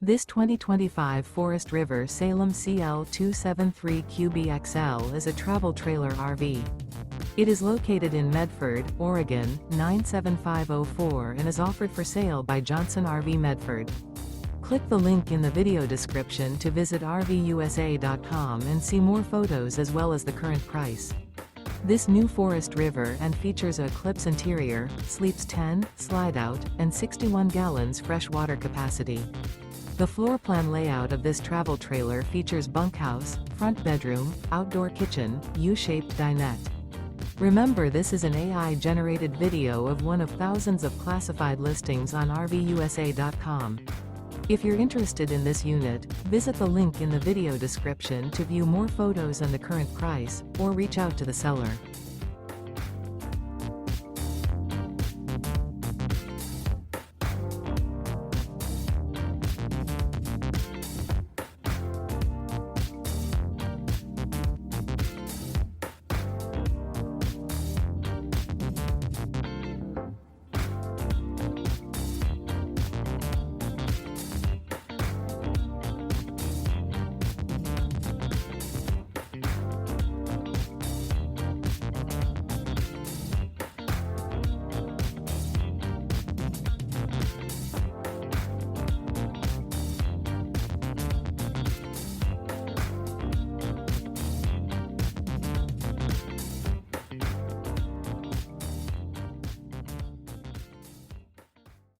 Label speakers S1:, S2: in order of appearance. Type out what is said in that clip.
S1: This 2025 Forest River Salem CL 273QBXL is a travel trailer RV. It is located in Medford, Oregon, 97504 and is offered for sale by Johnson RV Medford. Click the link in the video description to visit RVUSA.com and see more photos as well as the current price. This new Forest River and features a ECLIPSE interior, sleeps 10, slide-out, and 61 gallons fresh water capacity. The floor plan layout of this travel trailer features bunkhouse, front bedroom, outdoor kitchen, U-shaped dinette. Remember, this is an AI-generated video of one of thousands of classified listings on RVUSA.com. If you're interested in this unit, visit the link in the video description to view more photos and the current price, or reach out to the seller.